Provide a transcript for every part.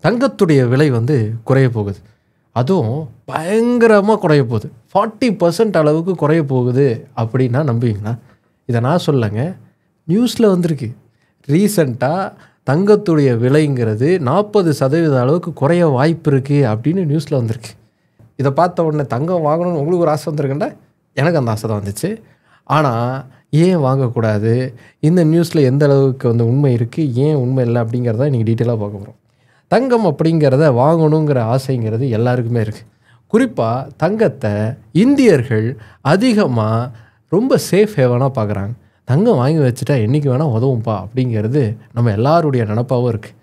தங்கத்துடைய விலை வந்து குறைய போகுது. அதுவும் பயங்கரமாக குறைய போகுது. 40% அளவுக்கு குறைய போகுது அப்படின்னா நம்புவீங்களா? இதை நான் சொல்லலைங்க, நியூஸில் வந்திருக்கு. ரீசெண்டாக தங்கத்துடைய விலைங்கிறது 40% அளவுக்கு குறைய வாய்ப்பு இருக்குது அப்படின்னு நியூஸில் வந்திருக்கு. இதை பார்த்த உடனே தங்கம் வாங்கணும்னு உங்களுக்கு ஒரு ஆசை வந்திருக்குண்டா? எனக்கு அந்த ஆசை தான் வந்துச்சு. ஆனால் ஏன் வாங்கக்கூடாது, இந்த நியூஸில் எந்த அளவுக்கு வந்து உண்மை இருக்குது, ஏன் உண்மை இல்லை அப்படிங்கிறத இன்றைக்கி டீட்டெயிலாக பார்க்க போகிறோம். தங்கம் அப்படிங்கிறத வாங்கணுங்கிற ஆசைங்கிறது எல்லாருக்குமே இருக்குது. குறிப்பாக தங்கத்தை இந்தியர்கள் அதிகமாக ரொம்ப சேஃப் ஹேவனாக பார்க்குறாங்க. தங்கம் வாங்கி வச்சுட்டா என்றைக்கு வேணால் உதவும்பா அப்படிங்கிறது நம்ம எல்லாருடைய நினப்பாகவும் இருக்குது.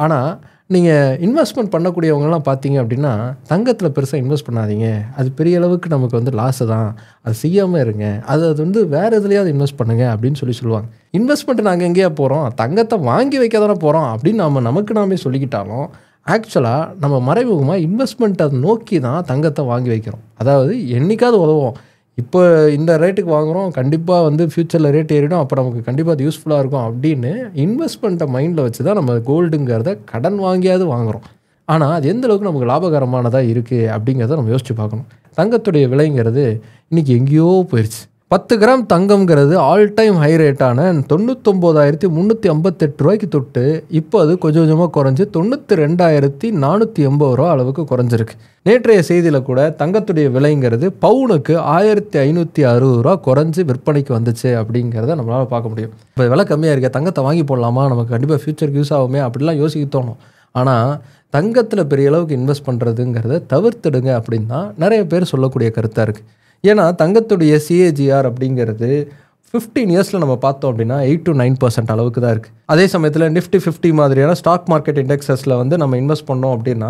ஆனால் நீங்கள் இன்வெஸ்ட்மெண்ட் பண்ணக்கூடியவங்கலாம் பார்த்தீங்க அப்படின்னா தங்கத்தில் பெருசாக இன்வெஸ்ட் பண்ணாதீங்க, அது பெரிய அளவுக்கு நமக்கு வந்து லாஸு தான், அது செய்யாமல் இருங்க, அது வந்து வேறு எதுலையாவது இன்வெஸ்ட் பண்ணுங்கள் அப்படின்னு சொல்லுவாங்க. இன்வெஸ்ட்மெண்ட்டு நாங்கள் எங்கேயா போகிறோம், தங்கத்தை வாங்கி வைக்க தானே போகிறோம் அப்படின்னு நமக்கு நாமே சொல்லிக்கிட்டாலும் ஆக்சுவலாக நம்ம மறைமுகமாக இன்வெஸ்ட்மெண்ட்டை நோக்கி தான் தங்கத்தை வாங்கி வைக்கிறோம். அதாவது என்றைக்காவது உதவும், இப்போ இந்த ரேட்டுக்கு வாங்குகிறோம், கண்டிப்பாக வந்து ஃப்யூச்சரில் ரேட் ஏறிடும், அப்போ நமக்கு கண்டிப்பாக அது யூஸ்ஃபுல்லாக இருக்கும் அப்படின்னு இன்வெஸ்ட்மெண்ட்டை மைண்டில் வச்சு தான் நம்ம கோல்டுங்கிறத கடன் வாங்கியாவது வாங்குகிறோம். ஆனால் அது எந்த அளவுக்கு நமக்கு லாபகரமானதாக இருக்குது அப்படிங்கிறத நம்ம யோசிச்சு பார்க்கணும். தங்கத்துடைய விலைங்கிறது இன்றைக்கி எங்கேயோ போயிடுச்சு. 10 கிராம் தங்கம்ங்கிறது ஆல் டைம் ஹை ரேட்டான 99,358 ரூபாய்க்கு தொட்டு இப்போ அது கொஞ்சம் கொஞ்சமாக குறைஞ்சி 92,480 ரூபா அளவுக்கு குறைஞ்சிருக்கு. நேற்றைய செய்தியில் கூட தங்கத்துடைய விலைங்கிறது பவுனுக்கு 1,560 ரூபா குறைஞ்சி விற்பனைக்கு வந்துச்சு அப்படிங்கிறத நம்மளால் பார்க்க முடியும். இப்போ விலை கம்மியாக இருக்க தங்கத்தை வாங்கி போடலாமா, நமக்கு கண்டிப்பாக ஃப்யூச்சருக்கு யூஸ் ஆகுமே அப்படிலாம் யோசிக்க தோணும். ஆனால் தங்கத்தில் பெரிய அளவுக்கு இன்வெஸ்ட் பண்ணுறதுங்கிறத தவிர்த்துடுங்க அப்படின்னு தான் நிறைய பேர் சொல்லக்கூடிய கருத்தாக இருக்குது. ஏன்னா தங்கத்துடைய சிஏஜிஆர் அப்படிங்கிறது 15 இயர்ஸில் நம்ம பார்த்தோம் அப்படின்னா 8 to 9% அளவுக்கு தான் இருக்குது. அதே சமயத்தில் நிஃப்டி 50 மாதிரியான ஸ்டாக் மார்க்கெட் இண்டெக்ஸஸில் வந்து நம்ம இன்வெஸ்ட் பண்ணோம் அப்படின்னா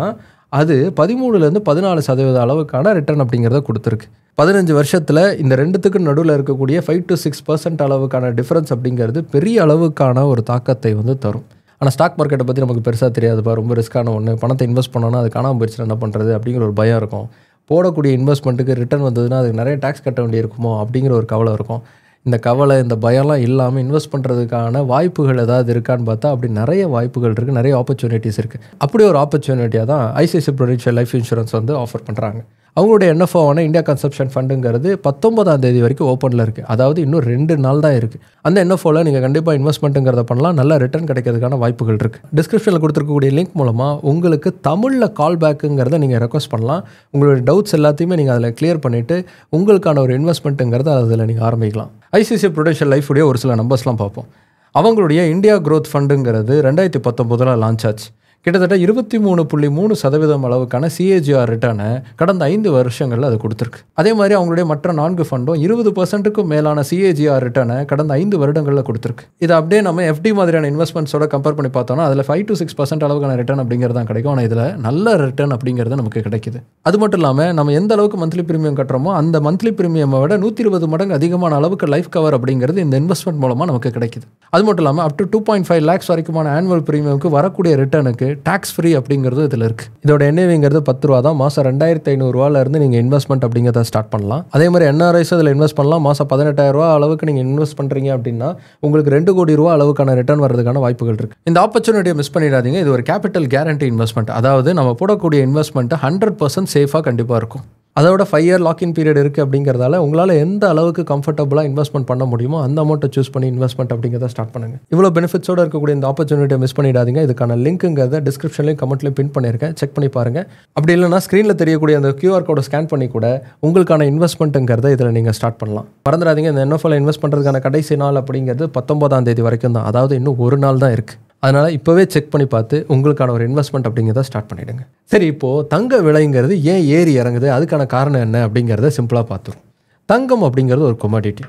அது 13% 14% அளவுக்கான ரிட்டர்ன் அப்படிங்கிறத கொடுத்துருக்கு. 15 வருஷத்தில் இந்த ரெண்டுத்துக்கு நடுவில் இருக்கக்கூடிய 5 to 6% அளவுக்கான டிஃப்ரென்ஸ் அப்படிங்கிறது பெரிய அளவுக்கான ஒரு தாக்கத்தை வந்து தரும். ஆனால் ஸ்டாக் மார்க்கெட்டை பற்றி நமக்கு பெருசாக தெரியாதுப்பா, ரொம்ப ரிஸ்க்கான ஒன்று, பணத்தை இன்வெஸ்ட் பண்ணோன்னா அது காணாமல் போயிடுச்சுன்னா என்ன பண்ணுறது அப்படிங்கிற ஒரு பயம் இருக்கும். போடக்கூடிய இன்வெஸ்ட்மெண்ட்டுக்கு ரிட்டர்ன் வந்ததுன்னா அதுக்கு நிறைய டேக்ஸ் கட்ட வேண்டியிருக்குமோ அப்படிங்கிற ஒரு கவலை இருக்கும். இந்த கவலை, இந்த பயம்லாம் இல்லாமல் இன்வெஸ்ட் பண்ணுறதுக்கான வாய்ப்புகள் ஏதாவது இருக்கான்னு பார்த்தா அப்படி நிறைய வாய்ப்புகள் இருக்குது, நிறைய ஆப்பர்ச்சுனிட்டிஸ் இருக்குது. அப்படி ஒரு ஆப்பர்ச்சுனிட்டியாக தான் ஐசிஐசிஐ ப்ரூடென்ஷியல் லைஃப் இன்சூரன்ஸ் வந்து ஆஃபர் பண்ணுறாங்க. அவங்களுடைய என்எஃப்ஓவான இந்தியா கன்சப்ஷன் ஃபண்டுங்கிறது 19ஆம் தேதி வரைக்கும் ஓப்பனில் இருக்குது. அதாவது இன்னும் 2 நாள் தான் இருக்குது. அந்த என்எஃப்ஓவில் நீங்கள் கண்டிப்பாக இன்வெஸ்ட்மெண்ட்டுங்கிறத பண்ணலாம், நல்ல ரிட்டர்ன் கிடைக்கிறதுக்கான வாய்ப்புகள் இருக்குது. டிஸ்கிரிப்ஷனில் கொடுத்துருக்கக்கூடிய லிங்க் மூலமாக உங்களுக்கு தமிழில் கால் பேக்குங்கிறத நீங்கள் ரெக்வஸ்ட் பண்ணலாம். உங்களுடைய டவுட்ஸ் எல்லாத்தையுமே நீங்கள் அதில் கிளியர் பண்ணிவிட்டு உங்களுக்கான ஒரு இன்வெஸ்ட்மெண்ட்டுங்கிறத அதில் நீங்கள் ஆரம்பிக்கலாம். ஐசிஐசிஐ ப்ரூடென்ஷியல் லைஃபுடைய ஒரு சில நம்பர்ஸ்லாம் பார்ப்போம். அவங்களுடைய இந்தியா க்ரோத் ஃபண்டுங்கிறது 2019 லான்ச் ஆச்சு. கிட்டத்தட்ட 23.3% அளவுக்கான சிஏஜிஆர் ரிட்டர்னை கடந்த 5 வருஷங்களில் அது கொடுத்துருக்கு. அதே மாதிரி அவங்களுடைய மற்ற 4 ஃபண்டும் 20%க்கும் மேலான சிஏஜிஆர் ரிட்டர்னை கடந்த 5 வருடங்களில் கொடுத்துருக்கு. இதை அப்படியே நம்ம எஃப்டி மாதிரியான இன்வெஸ்ட்மெண்ட்ஸோட கம்பேர் பண்ணி பார்த்தோம்னா அதில் 5 to 6% அளவுக்கான ரிட்டர்ன் அப்படிங்கிறது தான் கிடைக்கும். ஆனால் இதில் நல்ல ரிட்டர்ன் அப்படிங்கிறது நமக்கு கிடைக்குது. அது மட்டும் இல்லாமல் நம்ம எந்த அளவுக்கு மந்த்லி ப்ரீமியம் கட்டுறோமோ அந்த மந்த்லி ப்ரீமியமை விட 120 மடங்கு அதிகமான அளவுக்கு லைஃப் கவர் அப்படிங்கிறது இந்த இன்வெஸ்ட்மெண்ட் மூலமாக நமக்கு கிடைக்குது. அது மட்டும் இல்லாமல் அப் டு 2.5 lakhs வரைக்குமான ஆனுவல் ப்ரீமியமுக்கு வரக்கூடிய ரிட்டர்னுக்கு டாக்ஸ் ஃப்ரீ அப்படிங்கிறது இதில் இருக்குது. இதோட என்ஏவிங்கிறது 10 ரூபா தான். மாதம் 2,500 ரூபாயிலிருந்து நீங்கள் இன்வெஸ்ட்மெண்ட் அப்படிங்கிறத ஸ்டார்ட் பண்ணலாம். அதே மாதிரி என்ஆர்ஐஸ் அதில் இன்வெஸ்ட் பண்ணலாம். மாதம் 18,000 ரூபா அளவுக்கு நீங்கள் இன்வெஸ்ட் பண்ணுறீங்க அப்படின்னா உங்களுக்கு 2 கோடி ரூபா அளவுக்கான ரிட்டர்ன் வரதுக்கான வாய்ப்புகள் இருக்குது. இந்த ஆப்பர்ச்சுனிட்டியை மிஸ் பண்ணிடாதீங்க. இது ஒரு கேபிட்டல் கேரண்டி இன்வெஸ்ட்மெண்ட். அதாவது நம்ம போடக்கூடிய இன்வெஸ்ட்மெண்ட்டு 100% சேஃபாக கண்டிப்பாக இருக்கும். அதோட 5 year லாக்இன் பீரியட் இருக்குது அப்படிங்கிறதால உங்களால் எந்த அளவுக்கு கம்ஃபர்டபுளாக இன்வெஸ்ட்மெண்ட் பண்ண முடியுமோ அந்த அமௌண்ட்டை சூஸ் பண்ணி இன்வெஸ்ட்மெண்ட் அப்படிங்கிறத ஸ்டார்ட் பண்ணுங்கள். இவ்வளோ பெனிஃபிட்ஸோடு இருக்கக்கூடிய இந்த ஆப்பர்ச்சுனிட்டியை மிஸ் பண்ணிடாதீங்க. இதுக்கான லிங்க்குங்கிறத டிஸ்கிரிப்ஷன்லையும் கமெண்ட்லையும் பின் பண்ணியிருக்கேன், செக் பண்ணி பாருங்கள். அப்படி இல்லைனா ஸ்க்ரீனில் தெரியக்கூடிய அந்த QR கோடை ஸ்கேன் பண்ணி கூட உங்களுக்கான இன்வெஸ்ட்மெண்ட்டுங்கிறத இதில் நீங்கள் ஸ்டார்ட் பண்ணலாம். மறந்துடாதீங்க, இந்த என்எஃப்ஓவில் இன்வெஸ்ட் பண்ணுறதுக்கான கடைசி நாள் அப்படிங்கிறது 19ஆம் தேதி வரைக்கும் தான். அதாவது இன்னும் ஒரு நாள் தான் இருக்குது. அதனால் இப்போவே செக் பண்ணி பார்த்து உங்களுக்கான ஒரு இன்வெஸ்ட்மெண்ட் அப்படிங்கிறத ஸ்டார்ட் பண்ணிவிடுங்க. சரி, இப்போது தங்க விலைங்கிறது ஏன் ஏறி இறங்குது, அதுக்கான காரணம் என்ன அப்படிங்கிறத சிம்பிளாக பார்த்துரும். தங்கம் அப்படிங்கிறது ஒரு கொமாடிட்டி.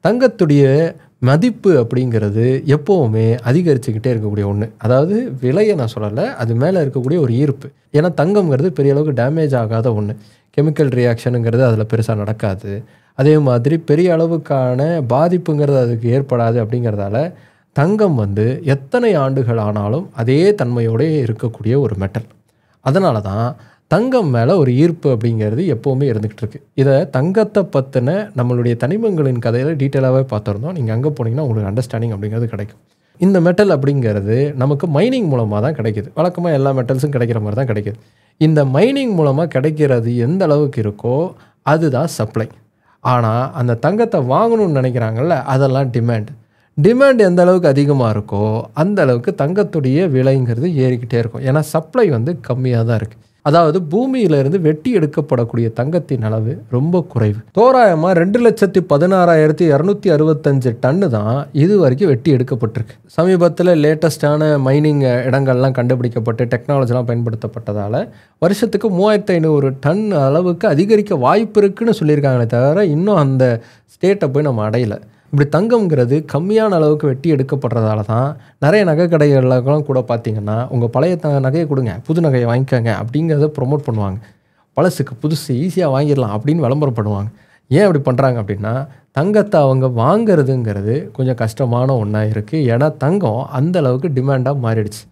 தங்கத்துடைய மதிப்பு அப்படிங்கிறது எப்போவுமே அதிகரிச்சுக்கிட்டே இருக்கக்கூடிய ஒன்று. அதாவது விலையை நான் சொல்லலை, அது மேலே இருக்கக்கூடிய ஒரு ஈர்ப்பு. ஏன்னா தங்கம்ங்கிறது பெரிய அளவுக்கு டேமேஜ் ஆகாத ஒன்று. கெமிக்கல் ரியாக்ஷனுங்கிறது அதில் பெருசாக நடக்காது. அதே மாதிரி பெரிய அளவுக்கான பாதிப்புங்கிறது அதுக்கு ஏற்படாது. அப்படிங்கிறதால தங்கம் வந்து எத்தனை ஆண்டுகள் ஆனாலும் அதே தன்மையோடு இருக்கக்கூடிய ஒரு மெட்டல். அதனால தான் தங்கம் மேலே ஒரு ஈர்ப்பு அப்படிங்கிறது எப்போவுமே இருந்துக்கிட்டு இருக்குது. இதை தங்கத்தை பற்றின நம்மளுடைய தனிமங்களின் கதையில் டீட்டெயிலாகவே பார்த்துருந்தோம். நீங்கள் அங்கே போனீங்கன்னா உங்களுக்கு அண்டர்ஸ்டாண்டிங் அப்படிங்கிறது கிடைக்கும். இந்த மெட்டல் அப்படிங்கிறது நமக்கு மைனிங் மூலமாக தான் கிடைக்குது. வழக்கமாக எல்லா மெட்டல்ஸும் கிடைக்கிற மாதிரி தான் கிடைக்குது. இந்த மைனிங் மூலமாக கிடைக்கிறது எந்த அளவுக்கு இருக்கோ அதுதான் சப்ளை. ஆனால் அந்த தங்கத்தை வாங்கணும்னு நினைக்கிறாங்கல்ல, அதெல்லாம் டிமாண்ட் எந்த அளவுக்கு அதிகமாக இருக்கோ அந்த அளவுக்கு தங்கத்துடைய விலைங்கிறது ஏறிக்கிட்டே இருக்கும். ஏன்னா சப்ளை வந்து கம்மியாக தான் இருக்குது. அதாவது பூமியிலிருந்து வெட்டி எடுக்கப்படக்கூடிய தங்கத்தின் அளவு ரொம்ப குறைவு. தோராயமாக 2,16,265 டன்னு தான் இது வரைக்கும் வெட்டி எடுக்கப்பட்டிருக்கு. சமீபத்தில் லேட்டஸ்டான மைனிங் இடங்கள்லாம் கண்டுபிடிக்கப்பட்டு டெக்னாலஜிலாம் பயன்படுத்தப்பட்டதால் வருஷத்துக்கு 3,500 டன் அளவுக்கு அதிகரிக்க வாய்ப்பு இருக்குன்னு சொல்லியிருக்காங்களே தவிர இன்னும் அந்த ஸ்டேட்டை போய் நம்ம அடையலை. இப்படி தங்கம்ங்கிறது கம்மியான அளவுக்கு வெட்டி எடுக்கப்படுறதால தான் நிறைய நகை கடைகளுக்கெல்லாம் கூட பார்த்திங்கன்னா உங்கள் பழைய நகையை கொடுங்க, புது நகையை வாங்கிக்கோங்க அப்படிங்கிறத ப்ரொமோட் பண்ணுவாங்க. பழசுக்கு புதுசு ஈஸியாக வாங்கிடலாம் அப்படின்னு விளம்பரம் பண்ணுவாங்க. ஏன் அப்படி பண்ணுறாங்க அப்படின்னா தங்கத்தை அவங்க வாங்கிறதுங்கிறது கொஞ்சம் கஷ்டமான ஒன்றா இருக்குது. ஏன்னா தங்கம் அந்த அளவுக்கு டிமாண்டாக மாறிடுச்சு.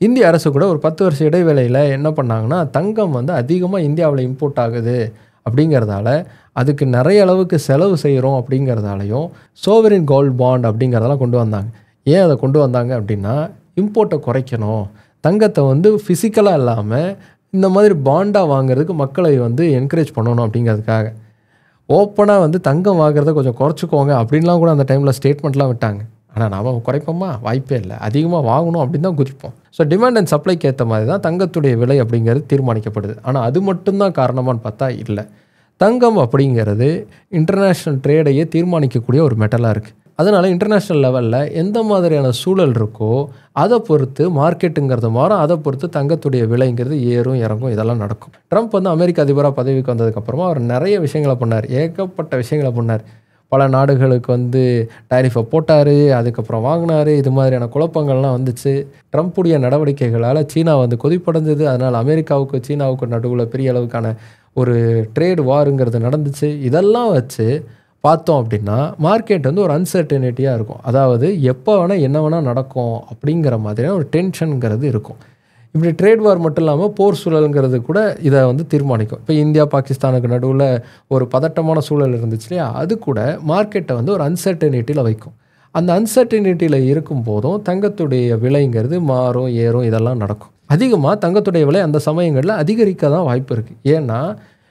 இந்திய அரசு கூட ஒரு 10 வருஷ இடைவேளையில் என்ன பண்ணாங்கன்னா தங்கம் வந்து அதிகமாக இந்தியாவில் இம்போர்ட் ஆகுது அப்படிங்கிறதால அதுக்கு நிறைய அளவுக்கு செலவு செய்கிறோம் அப்படிங்கிறதாலையும் சோவரின் கோல்ட் பாண்ட் அப்படிங்கிறதெல்லாம் கொண்டு வந்தாங்க. ஏன் அதை கொண்டு வந்தாங்க அப்படின்னா இம்போர்ட்டை குறைக்கணும், தங்கத்தை வந்து ஃபிசிக்கலாக இல்லாமல் இந்த மாதிரி பாண்டாக வாங்குறதுக்கு மக்களை வந்து என்கரேஜ் பண்ணணும் அப்படிங்கிறதுக்காக. ஓப்பனாக வந்து தங்கம் வாங்குறத கொஞ்சம் குறைச்சிக்கோங்க அப்படின்லாம் கூட அந்த டைமில் ஸ்டேட்மெண்ட்லாம் விட்டாங்க. ஆனால் நாம் குறைப்போமா? வாய்ப்பே இல்லை. அதிகமாக வாங்கணும் அப்படின்னு தான் குதிப்போம். ஸோ டிமாண்ட் அண்ட் சப்ளைக்கு ஏற்ற மாதிரி தான் தங்கத்துடைய விலை அப்படிங்கிறது தீர்மானிக்கப்படுது. ஆனால் அது மட்டும்தான் காரணமானு பார்த்தா இல்லை. தங்கம் அப்படிங்கிறது இன்டர்நேஷ்னல் ட்ரேடையே தீர்மானிக்கக்கூடிய ஒரு மெட்டலாக இருக்குது. அதனால் இன்டர்நேஷ்னல் லெவலில் எந்த மாதிரியான சூழல் இருக்கோ அதை பொறுத்து மார்க்கெட்டுங்கிறது மாறும். அதை பொறுத்து தங்கத்துடைய விலைங்கிறது ஏறும் இறங்கும், இதெல்லாம் நடக்கும். ட்ரம்ப் வந்து அமெரிக்க அதிபராக பதவிக்கு வந்ததுக்கப்புறமா அவர் நிறைய விஷயங்களை பண்ணார், ஏகப்பட்ட விஷயங்களை பண்ணார். பல நாடுகளுக்கு வந்து டாரிஃபை போட்டார், அதுக்கப்புறம் வாங்கினார். இது மாதிரியான குழப்பங்கள்லாம் வந்துச்சு. ட்ரம்ப்புடைய நடவடிக்கைகளால் சீனா வந்து கொதிப்படைஞ்சது. அதனால் அமெரிக்காவுக்கு சீனாவுக்கு நடுவில் பெரிய அளவுக்கான ஒரு ட்ரேட் வாருங்கிறது நடந்துச்சு. இதெல்லாம் வச்சு பார்த்தோம் அப்படின்னா மார்க்கெட் வந்து ஒரு அன்சர்டனிட்டியாக இருக்கும். அதாவது எப்போ வேணால் என்ன வேணால் நடக்கும் அப்படிங்கிற மாதிரியான ஒரு டென்ஷனுங்கிறது இருக்கும். இப்படி ட்ரேட் வார் மட்டும் இல்லாமல் போர் சூழலுங்கிறது கூட இதை வந்து தீர்மானிக்கும். இப்போ இந்தியா பாகிஸ்தானுக்கு நடுவில் ஒரு பதட்டமான சூழல் இருந்துச்சு இல்லையா, அது கூட மார்க்கெட்டை வந்து ஒரு அன்சர்டனிட்டியில் வைக்கும். அந்த அன்சர்டனிட்டியில் இருக்கும் போதும் தங்கத்துடைய விலைங்கிறது மாறும் ஏறும் இதெல்லாம் நடக்கும். அதிகமாக தங்கத்துடைய விலை அந்த சமயங்களில் அதிகரிக்க தான் வாய்ப்பு இருக்குது. ஏன்னா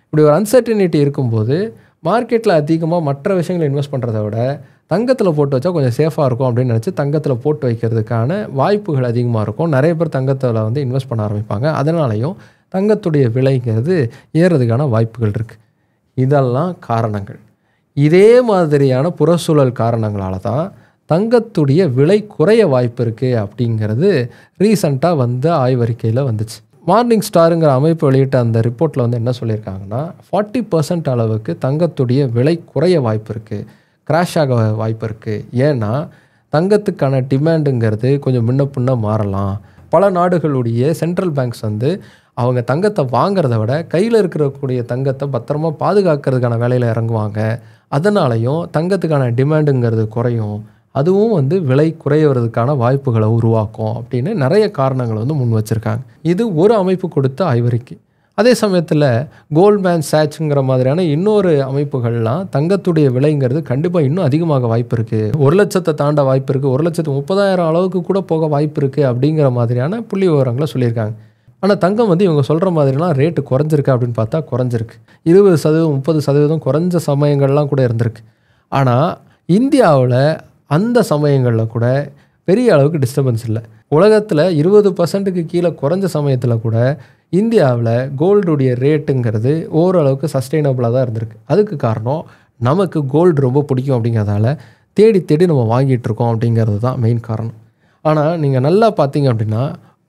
இப்படி ஒரு அன்சர்டனிட்டி இருக்கும்போது மார்க்கெட்டில் அதிகமாக மற்ற விஷயங்களை இன்வெஸ்ட் பண்ணுறத விட தங்கத்தில் போட்டு வச்சா கொஞ்சம் சேஃபாக இருக்கும் அப்படின்னு நினச்சி தங்கத்தில் போட்டு வைக்கிறதுக்கான வாய்ப்புகள் அதிகமாக இருக்கும். நிறைய பேர் தங்கத்தில் வந்து இன்வெஸ்ட் பண்ண ஆரம்பிப்பாங்க. அதனாலையும் தங்கத்துடைய விலைங்கிறது ஏறுறதுக்கான வாய்ப்புகள் இருக்குது. இதெல்லாம் காரணங்கள். இதே மாதிரியான புறச்சூழல் காரணங்களால தான் தங்கத்துடைய விலை குறைய வாய்ப்பு இருக்குது அப்படிங்கிறது ரீசண்டாக வந்து ஆய்வறிக்கையில் வந்துச்சு. மார்னிங் ஸ்டாருங்கிற அமைப்பு வெளியிட்ட அந்த ரிப்போர்ட்டில் வந்து என்ன சொல்லியிருக்காங்கன்னா 40% அளவுக்கு தங்கத்துடைய விலை குறைய வாய்ப்பு இருக்குது, கிராஷ் ஆக வாய்ப்பு இருக்குது. ஏன்னா தங்கத்துக்கான டிமாண்டுங்கிறது கொஞ்சம் முன்ன பின்ன மாறலாம். பல நாடுகளுடைய சென்ட்ரல் பேங்க்ஸ் வந்து அவங்க தங்கத்தை வாங்கிறத விட கையில் இருக்கக்கூடிய தங்கத்தை பத்திரமா பாதுகாக்கிறதுக்கான வேலையில் இறங்குவாங்க. அதனாலையும் தங்கத்துக்கான டிமாண்டுங்கிறது குறையும், அதுவும் வந்து விலை குறையிறதுக்கான வாய்ப்புகளை உருவாக்கும் அப்படின்னு நிறைய காரணங்கள் வந்து முன் வச்சுருக்காங்க. இது ஒரு அமைப்பு கொடுத்த ஆய்வறிக்கை. அதே சமயத்தில் கோல்ட்மேன் சாட்ச்ங்கிற மாதிரியான இன்னொரு அமைப்புகள்லாம் தங்கத்துடைய விலைங்கிறது கண்டிப்பாக இன்னும் அதிகமாக வாய்ப்பு இருக்குது, 1 லட்சத்தை தாண்ட வாய்ப்பு இருக்குது, 1,30,000 அளவுக்கு கூட போக வாய்ப்பு இருக்குது அப்படிங்கிற மாதிரியான புள்ளி விவரங்களை சொல்லியிருக்காங்க. ஆனால் தங்கம் வந்து இவங்க சொல்கிற மாதிரிலாம் ரேட்டு குறைஞ்சிருக்கு அப்படின்னு பார்த்தா குறைஞ்சிருக்கு. 20%, 30% குறைஞ்ச சமயங்கள்லாம் கூட இருந்திருக்கு. ஆனால் இந்தியாவில் அந்த சமயங்களில் கூட பெரிய அளவுக்கு டிஸ்டர்பன்ஸ் இல்லை. உலகத்தில் 20%க்கு கீழே குறைஞ்ச சமயத்தில் கூட இந்தியாவில் கோல்டுடைய ரேட்டுங்கிறது ஓரளவுக்கு சஸ்டெயினபிளாக தான் இருந்திருக்கு. அதுக்கு காரணம் நமக்கு கோல்டு ரொம்ப பிடிக்கும் அப்படிங்கிறதால தேடி தேடி நம்ம வாங்கிட்டு இருக்கோம் அப்படிங்கிறது தான் மெயின் காரணம். ஆனால் நீங்கள் நல்லா பார்த்தீங்க அப்படின்னா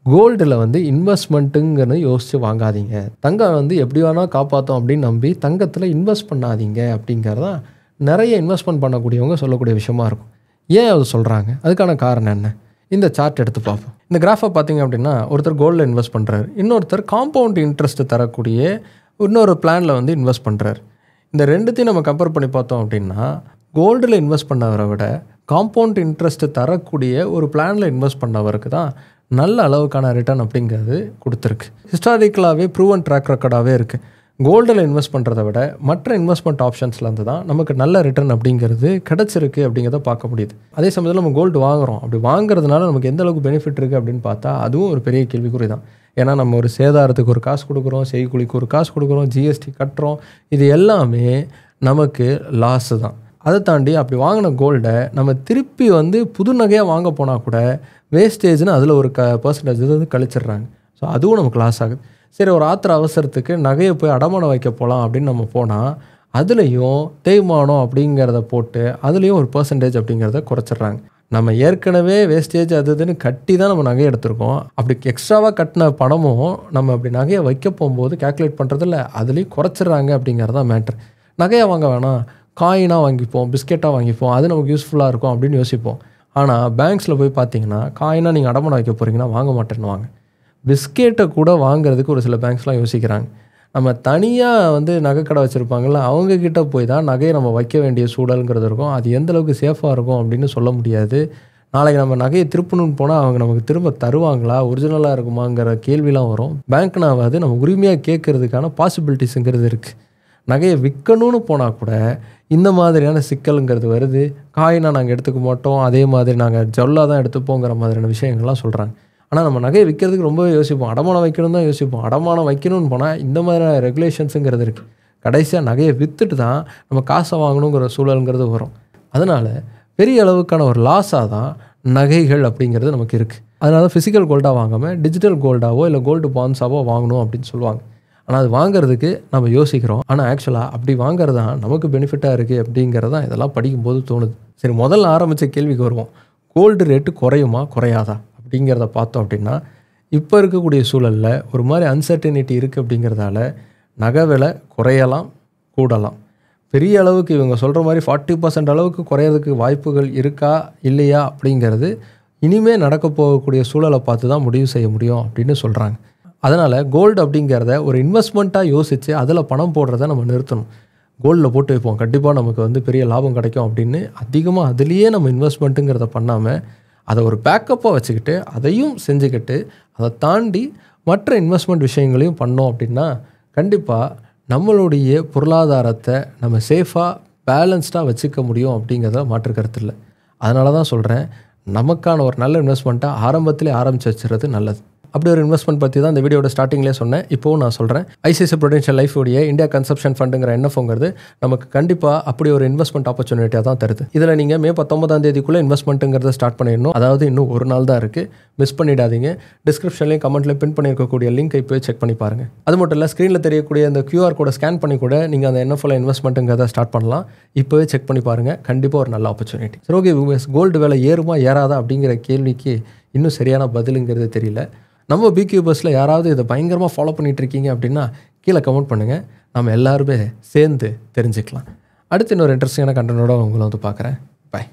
கோல்டில் வந்து இன்வெஸ்ட்மெண்ட்டுங்கன்னு யோசித்து வாங்காதீங்க. தங்கம் வந்து எப்படி வேணால் காப்பாற்றும் அப்படின்னு நம்பி தங்கத்தில் இன்வெஸ்ட் பண்ணாதீங்க அப்படிங்கிறதான் நிறைய இன்வெஸ்ட்மெண்ட் பண்ணக்கூடியவங்க சொல்லக்கூடிய விஷயமா இருக்கும். ஏன் அது சொல்கிறாங்க? அதுக்கான காரணம் என்ன? இந்த சார்ட் எடுத்து பார்ப்போம். இந்த கிராஃபை பார்த்தீங்க அப்படின்னா ஒருத்தர் கோல்டில் இன்வெஸ்ட் பண்ணுறாரு, இன்னொருத்தர் காம்பவுண்ட் இன்ட்ரெஸ்ட் தரக்கூடிய இன்னொரு பிளானில் வந்து இன்வெஸ்ட் பண்ணுறாரு. இந்த ரெண்டுத்தையும் நம்ம கம்பேர் பண்ணி பார்த்தோம் அப்படின்னா கோல்டில் இன்வெஸ்ட் பண்ணவரை விட காம்பவுண்ட் இன்ட்ரெஸ்ட் தரக்கூடிய ஒரு பிளானில் இன்வெஸ்ட் பண்ணவருக்கு தான் நல்ல அளவுக்கான ரிட்டர்ன் அப்படிங்கிறது கொடுத்துருக்கு. ஹிஸ்டாரிக்கலாகவே ப்ரூவன் ட்ராக் ரெக்கார்டாகவே இருக்குது. கோல்டில் இன்வெஸ்ட் பண்ணுறத விட மற்ற இன்வெஸ்ட்மெண்ட் ஆப்ஷன்ஸ்லேருந்து தான் நமக்கு நல்ல ரிட்டர்ன் அப்படிங்கிறது கிடச்சிருக்கு அப்படிங்கிறத பார்க்க முடியுது. அதே சமயத்தில் நம்ம கோல்டு வாங்குகிறோம், அப்படி வாங்குறதுனால நமக்கு எந்த அளவுக்கு பெனிஃபிட் இருக்குது அப்படின்னு பார்த்தா அதுவும் ஒரு பெரிய கேள்விக்குறி தான். ஏன்னா நம்ம ஒரு சேதாரத்துக்கு ஒரு காசு கொடுக்குறோம், செய்கூலிக்கு ஒரு காசு கொடுக்குறோம், ஜிஎஸ்டி கட்டுறோம், இது எல்லாமே நமக்கு லாஸு தான். அதை தாண்டி அப்படி வாங்கின கோல்டை நம்ம திருப்பி புது நகையாக வாங்க போனால் கூட வேஸ்டேஜ்னு அதில் ஒரு பர்சன்டேஜ் கழிச்சிடுறாங்க. ஸோ அதுவும் நமக்கு லாஸ் ஆகுது. சரி, ஒரு ஆத்திர அவசரத்துக்கு நகையை போய் அடமானம் வைக்க போகலாம் அப்படின்னு நம்ம போனால் அதுலேயும் தேய்மானம் அப்படிங்கிறத போட்டு அதுலேயும் ஒரு பர்சன்டேஜ் அப்படிங்கிறத குறைச்சிட்றாங்க. நம்ம ஏற்கனவே வேஸ்டேஜ் அதுன்னு கட்டி தான் நம்ம நகையை எடுத்திருக்கோம். அப்படி எக்ஸ்ட்ராவாக கட்டின பணமும் நம்ம அப்படி நகையை வைக்க போகும்போது கேல்குலேட் பண்ணுறதில்ல, அதுலேயும் குறைச்சிட்றாங்க அப்படிங்கிறது தான் மேட்ரு. நகையை வாங்க வேணாம், காயினாக வாங்கிப்போம், பிஸ்கெட்டாக வாங்கிப்போம், அது நமக்கு யூஸ்ஃபுல்லாக இருக்கும் அப்படின்னு யோசிப்போம். ஆனால் பேங்க்ஸில் போய் பார்த்தீங்கன்னா காயினாக நீங்கள் அடமானம் வைக்க போகிறீங்கன்னா வாங்க மாட்டேன்னு வாங்க. பிஸ்கெட்டை கூட வாங்குறதுக்கு ஒரு சில பேங்க்ஸ்லாம் யோசிக்கிறாங்க. நம்ம தனியாக நகைக்கடை வச்சுருப்பாங்கள்ல, அவங்கக்கிட்ட போய் தான் நகையை நம்ம வைக்க வேண்டிய சூழலுங்கிறது இருக்கும். அது எந்தளவுக்கு சேஃபாக இருக்கும் அப்படின்னு சொல்ல முடியாது. நாளைக்கு நம்ம நகையை திருப்பணும்னு போனால் அவங்க நமக்கு திரும்ப தருவாங்களா, ஒரிஜினலாக இருக்குமாங்கிற கேள்விலாம் வரும். பேங்க்னாவது நம்ம உரிமையாக கேட்குறதுக்கான பாசிபிலிட்டிஸுங்கிறது இருக்குது. நகையை விற்கணும்னு போனால் கூட இந்த மாதிரியான சிக்கலுங்கிறது வருது. காயினாக நாங்கள் எடுத்துக்க மாட்டோம், அதே மாதிரி நாங்கள் ஜொல்லாக தான் எடுத்துப்போங்கிற மாதிரியான விஷயங்கள்லாம் சொல்கிறாங்க. ஆனால் நம்ம நகையை விற்கிறதுக்கு ரொம்பவே யோசிப்போம், அடமானம் வைக்கணும் தான் யோசிப்போம். அடமானம் வைக்கணும்னு போனால் இந்த மாதிரியான ரெகுலேஷன்ஸுங்கிறது இருக்குது. கடைசியாக நகையை விற்றுட்டு தான் நம்ம காசை வாங்கணுங்கிற சூழலுங்கிறது வரும். அதனால் பெரிய அளவுக்கான ஒரு லாஸாக தான் நகைகள் அப்படிங்கிறது நமக்கு இருக்குது. அதனால ஃபிசிக்கல் கோல்டாக வாங்காமல் டிஜிட்டல் கோல்டாவோ இல்லை கோல்டு பாண்ட்ஸாவோ வாங்கணும் அப்படின்னு சொல்லுவாங்க. ஆனால் அது வாங்குறதுக்கு நம்ம யோசிக்கிறோம். ஆனால் ஆக்சுவலாக அப்படி வாங்குறது தான் நமக்கு பெனிஃபிட்டாக இருக்குது அப்படிங்கிறது தான் இதெல்லாம் படிக்கும்போது தோணுது. சரி, முதல்ல ஆரம்பித்த கேள்விக்கு வருவோம். கோல்டு ரேட்டு குறையுமா குறையாதா அப்படிங்கிறத பார்த்தோம் அப்படின்னா, இப்போ இருக்கக்கூடிய சூழலில் ஒரு மாதிரி அன்சர்டனிட்டி இருக்குது. அப்படிங்கிறதால நகை விலை குறையலாம், கூடலாம். பெரிய அளவுக்கு இவங்க சொல்கிற மாதிரி 40% அளவுக்கு குறையிறதுக்கு வாய்ப்புகள் இருக்கா இல்லையா அப்படிங்கிறது இனிமேல் நடக்க போகக்கூடிய சூழலை பார்த்து தான் முடிவு செய்ய முடியும் அப்படின்னு சொல்கிறாங்க. அதனால் கோல்டு அப்படிங்கிறத ஒரு இன்வெஸ்ட்மெண்ட்டாக யோசித்து அதில் பணம் போடுறத நம்ம நிறுத்தணும். கோல்டில் போட்டு வைப்போம், கண்டிப்பாக நமக்கு பெரிய லாபம் கிடைக்கும் அப்படின்னு அதிகமாக அதுலேயே நம்ம இன்வெஸ்ட்மெண்ட்டுங்கிறத பண்ணாமல் அதை ஒரு பேக்கப்பாக வச்சுக்கிட்டு அதையும் செஞ்சுக்கிட்டு அதை தாண்டி மற்ற இன்வெஸ்ட்மெண்ட் விஷயங்களையும் பண்ணோம் அப்படின்னா கண்டிப்பாக நம்மளுடைய பொருளாதாரத்தை நம்ம சேஃபாக பேலன்ஸ்டாக வச்சுக்க முடியும் அப்படிங்கிறத மாற்று கருத்து இல்லை. அதனால தான் சொல்கிறேன், நமக்கான ஒரு நல்ல இன்வெஸ்ட்மெண்ட்டாக ஆரம்பத்திலே ஆரம்பித்து வச்சுறது நல்லது. அப்படி ஒரு இன்வெஸ்ட்மெண்ட் பற்றி தான் இந்த வீடியோட ஸ்டார்டிங்லேயே சொன்னேன். இப்போவும் நான் சொல்கிறேன், ஐசிஐசிஐ ப்ரூடென்ஷியல் லைஃப் உடைய இந்தியா கன்சப்ஷன் ஃபண்டுங்கிற என்எஃப்ங்கிறது நமக்கு கண்டிப்பாக அப்படி ஒரு இன்வெஸ்ட்மெண்ட் ஆப்பர்ச்சுனிட்டியாக தான் தருது. இதில் நீங்கள் மே 19 இன்வெஸ்ட்மெண்ட்டுங்கிறத ஸ்டார்ட் பண்ணிடணும். அதாவது இன்னும் ஒரு நாள் தான் இருக்குது, மிஸ் பண்ணிடாதீங்க. டிஸ்கிரிப்ஷன்லேயும் கமெண்ட்லேயும் பின் பண்ணியிருக்கக்கூடிய லிங்க் போய் செக் பண்ணி பாருங்கள். அது மட்டும் இல்லை, ஸ்க்ரீனில் தெரியக்கூடிய அந்த QR கோடை ஸ்கேன் பண்ணி கூட நீங்கள் அந்த என்எஃப்ல இன்வெஸ்ட்மெண்ட்டுங்கிறத ஸ்டார்ட் பண்ணலாம். இப்போவே செக் பண்ணி பாருங்கள், கண்டிப்பாக ஒரு நல்ல ஆப்பர்ச்சுனிட்டி. சரி, ஓகே, கோல்டு விலை ஏறுமா ஏறாதா அப்படிங்கிற கேள்விக்கு இன்னும் சரியான பதிலுங்கிறது தெரியல. நம்ம பிக்யூபர்ஸில் யாராவது இதை பயங்கரமாக ஃபாலோ பண்ணிகிட்டு இருக்கீங்க அப்படின்னா கீழே கமெண்ட் பண்ணுங்கள், நம்ம எல்லாருமே சேர்ந்து தெரிஞ்சுக்கலாம். அடுத்து இன்னொரு இன்ட்ரெஸ்டிங்கான கண்டென்ட்டோட உங்களை பார்க்குறேன். பை.